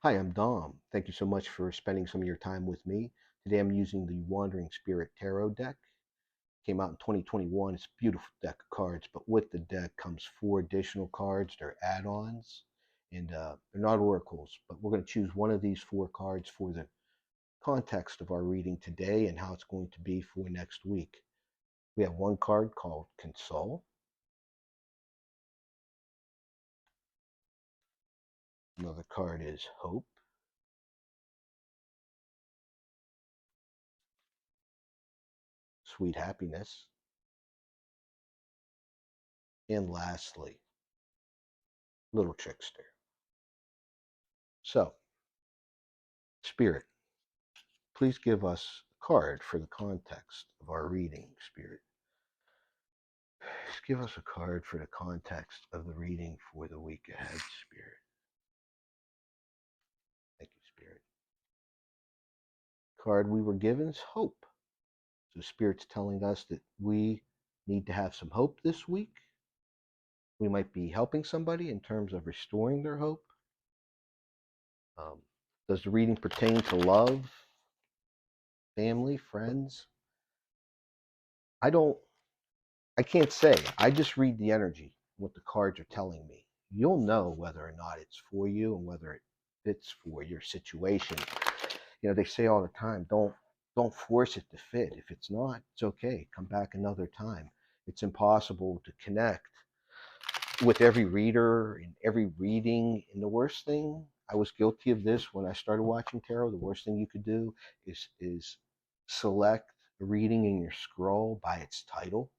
Hi, I'm Dom. Thank you so much for spending some of your time with me. Today I'm using the Wandering Spirit Tarot deck. Came out in 2021. It's a beautiful deck of cards, but with the deck comes 4 additional cards. They're add-ons, and they're not oracles, but we're going to choose one of these 4 cards for the context of our reading today and how it's going to be for next week. We have one card called Console. Another card is Hope. Sweet Happiness. And lastly, Little Trickster. So, Spirit, please give us a card for the context of our reading, Spirit. Please give us a card for the context of the reading for the week ahead, Spirit. Thank you, Spirit. Card we were given is Hope. So Spirit's telling us that we need to have some hope this week. We might be helping somebody in terms of restoring their hope. Does the reading pertain to love, family, friends? I can't say. I just read the energy, what the cards are telling me. You'll know whether or not it's for you and whether it fits for your situation. You know, they say all the time, don't force it to fit. If it's not, it's okay. Come back another time. It's impossible to connect with every reader and every reading. And the worst thing, I was guilty of this when I started watching tarot. The worst thing you could do is select a reading in your scroll by its title.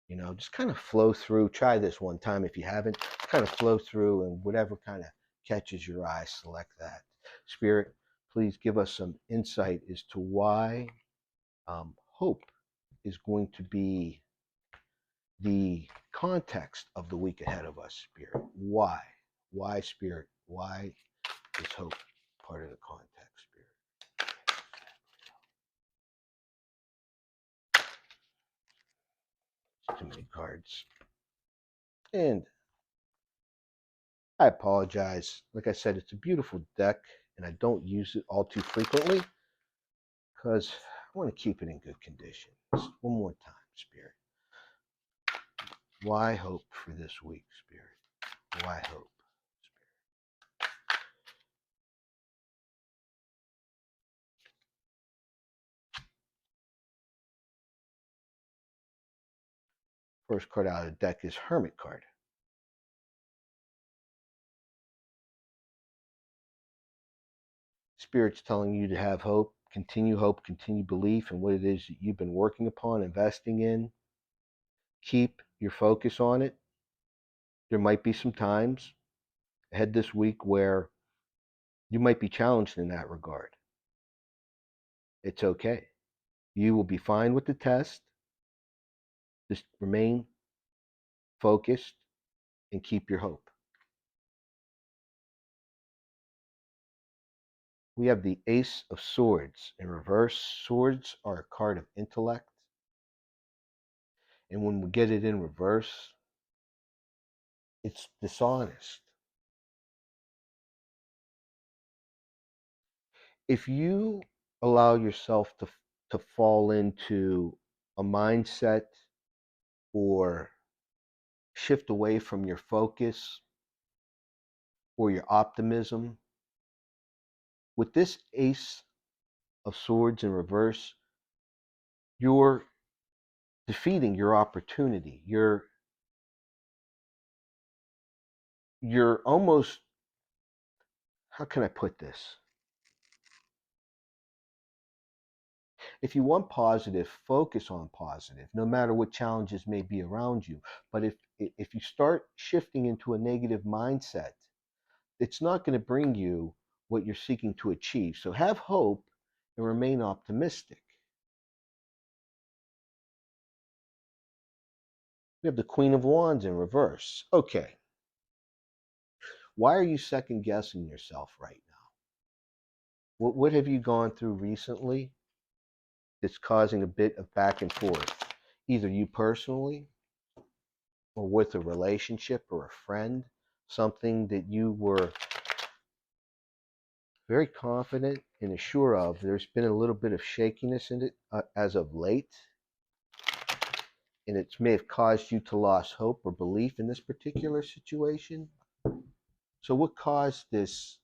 You know, just kind of flow through. Try this one time if you haven't. Kind of flow through, and whatever kind of catches your eye, select that. Spirit, please give us some insight as to why hope is going to be the context of the week ahead of us, Spirit. Why? Why, Spirit? Why is hope part of the context, Spirit? Too many cards. And I apologize. Like I said, it's a beautiful deck, and I don't use it all too frequently because I want to keep it in good condition. Just one more time, Spirit. Why hope for this week, Spirit? Why hope, Spirit? First card out of the deck is Hermit card. Spirit's telling you to have hope, continue belief in what it is that you've been working upon, investing in. Keep your focus on it. There might be some times ahead this week where you might be challenged in that regard. It's okay. You will be fine with the test. Just remain focused and keep your hope. We have the Ace of Swords in reverse. Swords are a card of intellect. And when we get it in reverse, it's dishonest. If you allow yourself to fall into a mindset or shift away from your focus or your optimism, with this Ace of Swords in reverse, you're defeating your opportunity. You're almost, how can I put this? If you want positive, focus on positive, no matter what challenges may be around you. But if you start shifting into a negative mindset, it's not going to bring you what you're seeking to achieve. So have hope and remain optimistic. We have the Queen of Wands in reverse. Okay. Why are you second guessing yourself right now? What have you gone through recently that's causing a bit of back and forth? Either you personally or with a relationship or a friend, something that you were very confident and assured of. There's been a little bit of shakiness in it as of late, and it may have caused you to lose hope or belief in this particular situation. So, what caused this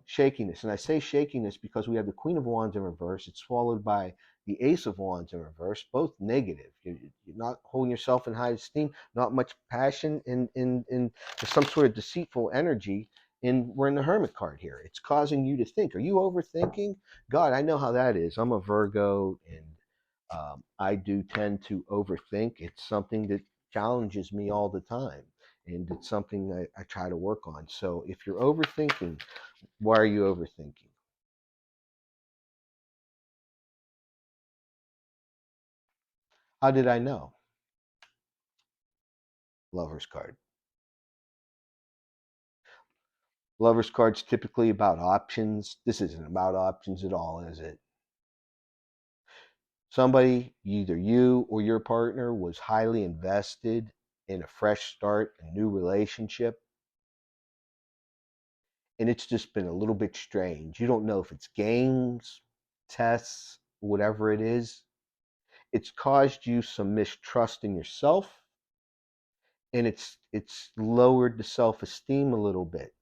shakiness? And I say shakiness because we have the Queen of Wands in reverse. It's followed by the Ace of Wands in reverse, both negative. You're not holding yourself in high esteem, not much passion, and there's some sort of deceitful energy. And we're in the Hermit card here. It's causing you to think. Are you overthinking? God, I know how that is. I'm a Virgo, and I do tend to overthink. It's something that challenges me all the time, and it's something I try to work on. So if you're overthinking, why are you overthinking? How did I know? Lover's card. Lover's card's typically about options. This isn't about options at all, is it? Somebody, either you or your partner, was highly invested in a fresh start, a new relationship, and it's just been a little bit strange. You don't know if it's games, tests, whatever it is. It's caused you some mistrust in yourself, and it's lowered the self-esteem a little bit.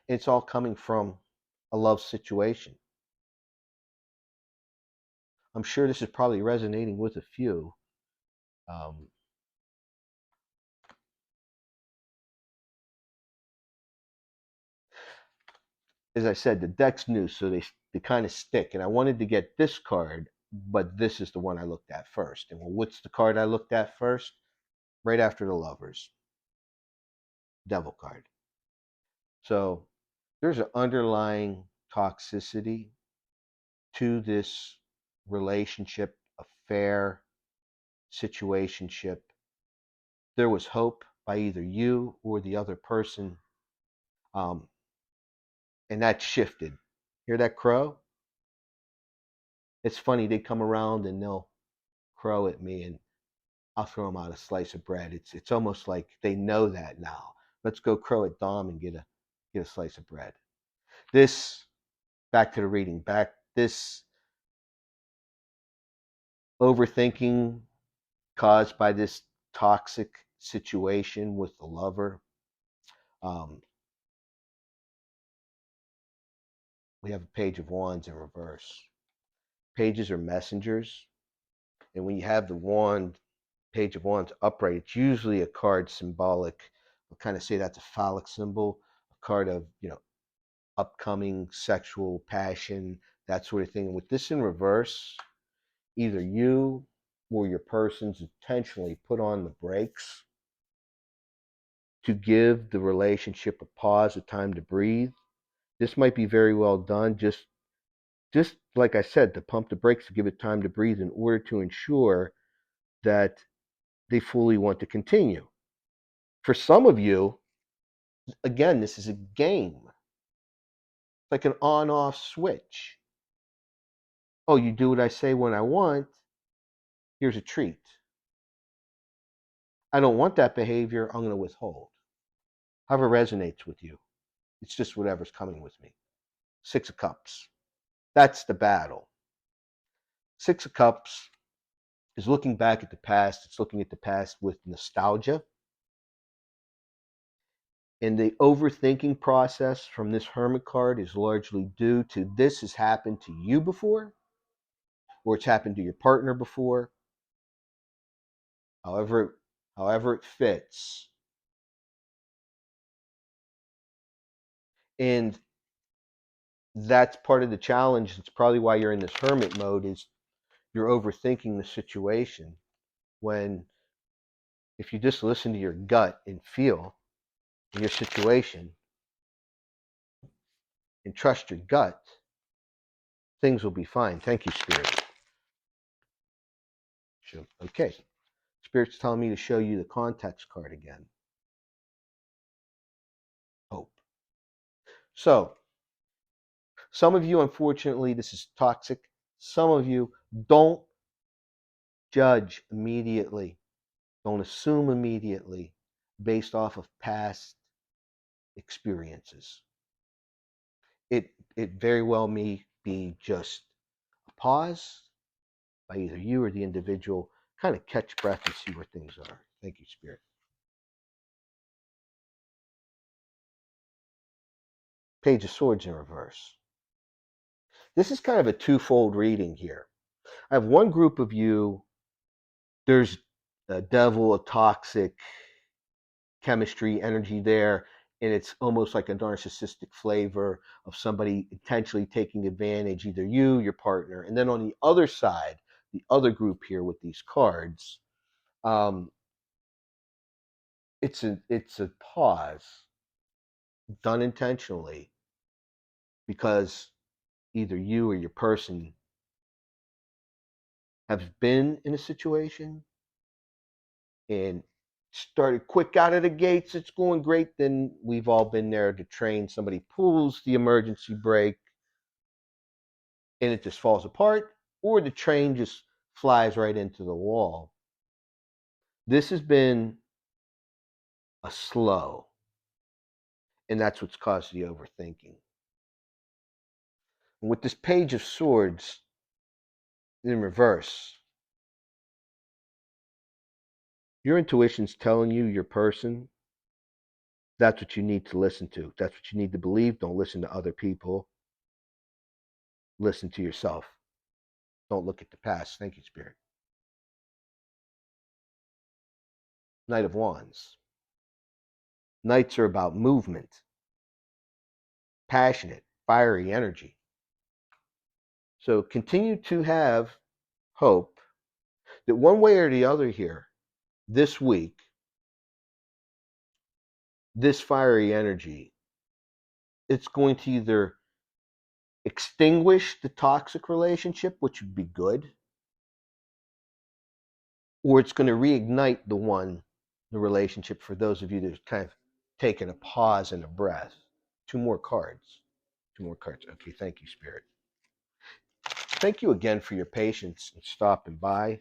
It's all coming from a love situation. I'm sure this is probably resonating with a few. Um, as I said, the deck's new, so they kind of stick. And I wanted to get this card, but this is the one I looked at first. And well, what's the card I looked at first? Right after the Lovers, Devil card. So there's an underlying toxicity to this relationship, affair, situationship. There was hope by either you or the other person, um, and that shifted. Hear that crow? It's funny, they come around and they'll crow at me, and I'll throw them out a slice of bread. It's almost like they know that now. Let's go crow at Dom and get a slice of bread. This, back to the reading, back this overthinking caused by this toxic situation with the lover. Um, we have a Page of Wands in reverse. Pages are messengers, and when you have the wand, Page of Wands upright, it's usually a card symbolic. I'll kind of say that's a phallic symbol, a card of upcoming sexual passion, that sort of thing. And with this in reverse, either you or your person's intentionally put on the brakes to give the relationship a pause, a time to breathe. This might be very well done, just like I said, to pump the brakes, to give it time to breathe in order to ensure that they fully want to continue. For some of you, again, this is a game. It's like an on off switch. Oh, you do what I say when I want, here's a treat. I don't want that behavior, I'm going to withhold. However resonates with you. It's just whatever's coming with me. Six of Cups. That's the battle. Six of Cups is looking back at the past. It's looking at the past with nostalgia. And the overthinking process from this Hermit card is largely due to this has happened to you before, or it's happened to your partner before. However, however it fits. And that's part of the challenge. It's probably why you're in this hermit mode, is you're overthinking the situation, when if you just listen to your gut and feel your situation and trust your gut, things will be fine. Thank you, Spirit. Okay. Spirit's telling me to show you the context card again. Hope. So, some of you, unfortunately, this is toxic. Some of you don't judge immediately, don't assume immediately based off of past experiences. It very well may be just a pause by either you or the individual. Kind of catch breath and see where things are. Thank you, Spirit. Page of Swords in reverse. This is kind of a twofold reading here. I have one group of you, there's a devil, a toxic chemistry, energy there, and it's almost like a narcissistic flavor of somebody intentionally taking advantage, either you, your partner. And then on the other side, the other group here with these cards, um, it's a pause done intentionally because either you or your person have been in a situation and started quick out of the gates, it's going great. Then we've all been there to train. Somebody pulls the emergency brake and it just falls apart, or the train just flies right into the wall. This has been a slow, and that's what's caused the overthinking. And with this Page of Swords in reverse, your intuition's telling you, your person, that's what you need to listen to. That's what you need to believe. Don't listen to other people. Listen to yourself. Don't look at the past. Thank you, Spirit. Knight of Wands. Knights are about movement, passionate, fiery energy. So continue to have hope that one way or the other here, this week, this fiery energy, it's going to either extinguish the toxic relationship, which would be good, or it's going to reignite the relationship for those of you that have kind of taken a pause and a breath. Two more cards. Two more cards. Okay, thank you, Spirit. Thank you again for your patience and stopping by.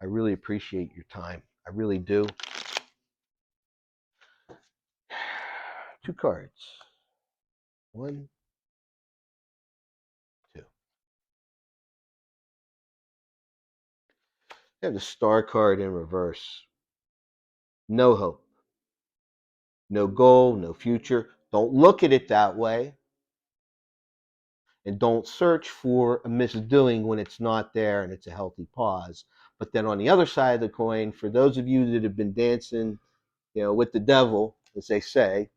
I really appreciate your time. I really do. Two cards. One, two. I have the Star card in reverse. No hope. No goal, no future. Don't look at it that way. And don't search for a misdoing when it's not there and it's a healthy pause. But then on the other side of the coin, for those of you that have been dancing, with the devil, as they say,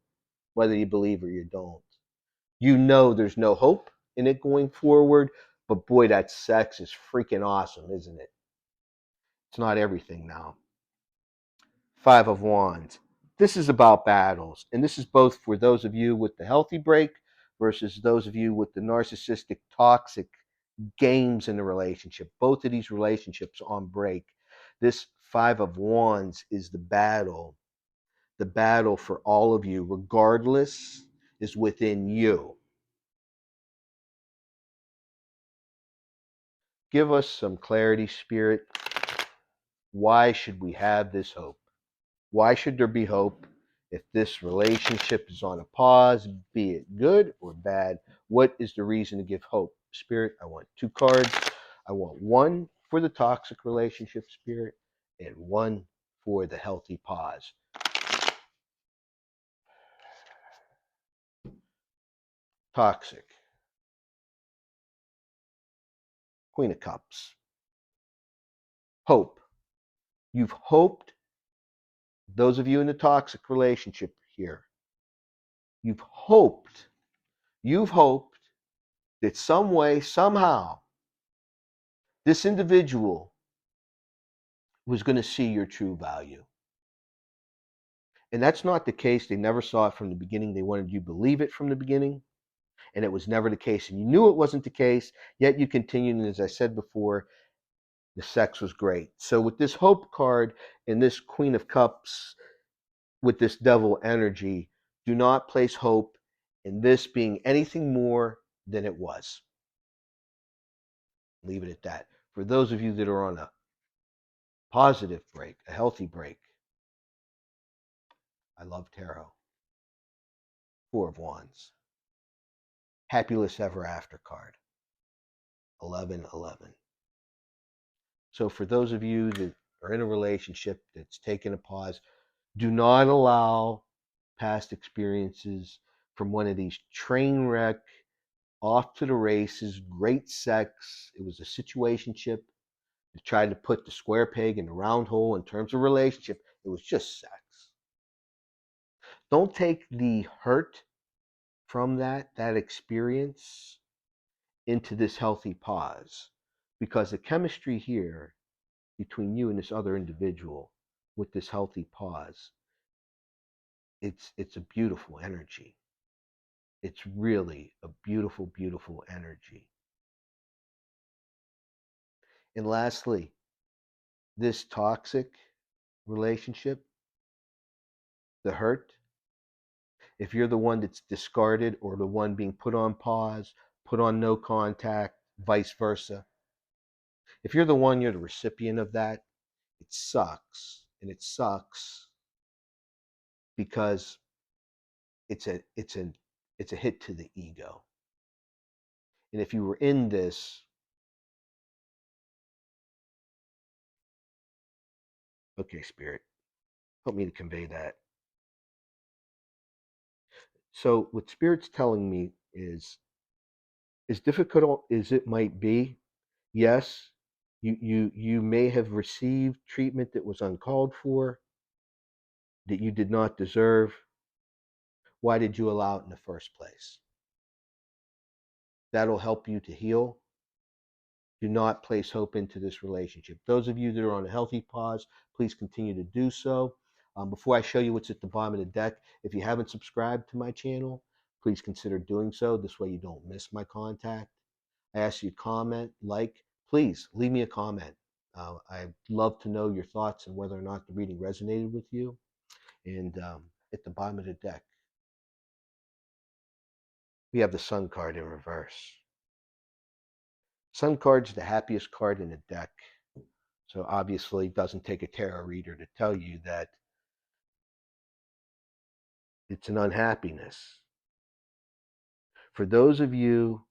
whether you believe or you don't, there's no hope in it going forward. But boy, that sex is freaking awesome, isn't it? It's not everything now. Five of Wands. This is about battles, and this is both for those of you with the healthy break versus those of you with the narcissistic, toxic games in the relationship. Both of these relationships on break. This Five of Wands is the battle. The battle for all of you, regardless, is within you. Give us some clarity, Spirit. Why should we have this hope? Why should there be hope if this relationship is on a pause, be it good or bad? What is the reason to give hope? Spirit, I want two cards. I want one for the toxic relationship, Spirit, and one for the healthy pause. Toxic. Queen of Cups. Hope. You've hoped, those of you in the toxic relationship here, you've hoped, you've hoped that some way, somehow, this individual was going to see your true value. And that's not the case. They never saw it from the beginning. They wanted you to believe it from the beginning. And it was never the case. And you knew it wasn't the case, yet you continued. And as I said before, the sex was great. So with this hope card and this Queen of Cups, with this devil energy, do not place hope in this being anything more than it was. Leave it at that. For those of you that are on a positive break, a healthy break, I love tarot. Four of Wands. Happiless ever after card. 1111. So for those of you that are in a relationship that's taken a pause, do not allow past experiences from one of these train wreck, off to the races, great sex. It was a situationship. They tried to put the square peg in the round hole in terms of relationship. It was just sex. Don't take the hurt from that experience into this healthy pause, because the chemistry here between you and this other individual with this healthy pause, it's a beautiful energy. It's really a beautiful, beautiful energy. And lastly, this toxic relationship, the hurt, if you're the one that's discarded or the one being put on pause, put on no contact, vice versa, if you're the one, you're the recipient of that, it sucks. And it sucks because it's a hit to the ego. And if you were in this, okay, Spirit, help me to convey that. So what Spirit's telling me is, as difficult as it might be, yes, you may have received treatment that was uncalled for, that you did not deserve. Why did you allow it in the first place? That'll help you to heal. Do not place hope into this relationship. Those of you that are on a healthy pause, please continue to do so. Before I show you what's at the bottom of the deck, if you haven't subscribed to my channel, please consider doing so. This way you don't miss my contact. I ask you to comment, like, please leave me a comment. I'd love to know your thoughts and whether or not the reading resonated with you. And at the bottom of the deck, we have the Sun card in reverse. Sun card's the happiest card in the deck. So obviously it doesn't take a tarot reader to tell you that it's an unhappiness. For those of you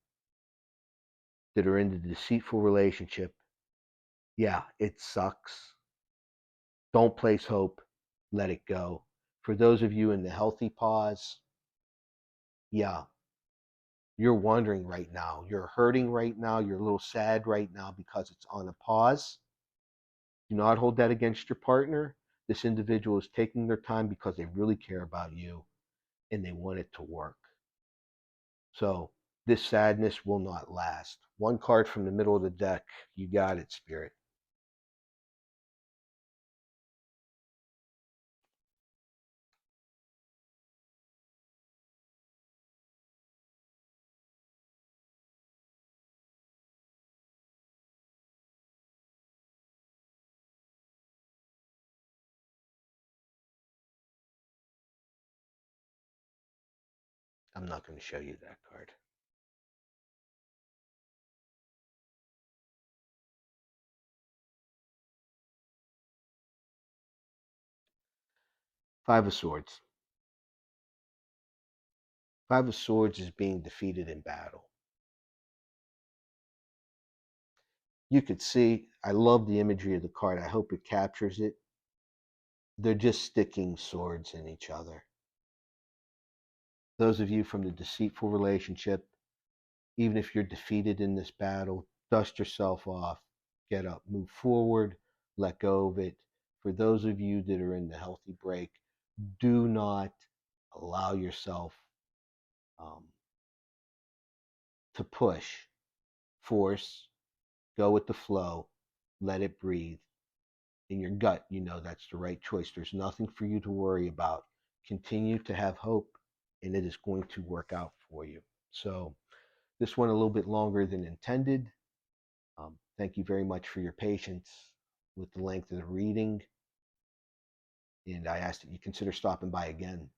that are in the deceitful relationship, yeah, it sucks. Don't place hope. Let it go. For those of you in the healthy pause, yeah, you're wondering right now. You're hurting right now. You're a little sad right now because it's on a pause. Do not hold that against your partner. This individual is taking their time because they really care about you and they want it to work. So this sadness will not last. One card from the middle of the deck. You got it, Spirit. I'm not going to show you that card. Five of Swords. Five of Swords is being defeated in battle. You could see, I love the imagery of the card. I hope it captures it. They're just sticking swords in each other. Those of you from the deceitful relationship, even if you're defeated in this battle, dust yourself off, get up, move forward, let go of it. For those of you that are in the healthy break, do not allow yourself to push, force, go with the flow, let it breathe. In your gut, you know that's the right choice. There's nothing for you to worry about. Continue to have hope, and it is going to work out for you. So this went a little bit longer than intended. Thank you very much for your patience with the length of the reading. And I ask that you consider stopping by again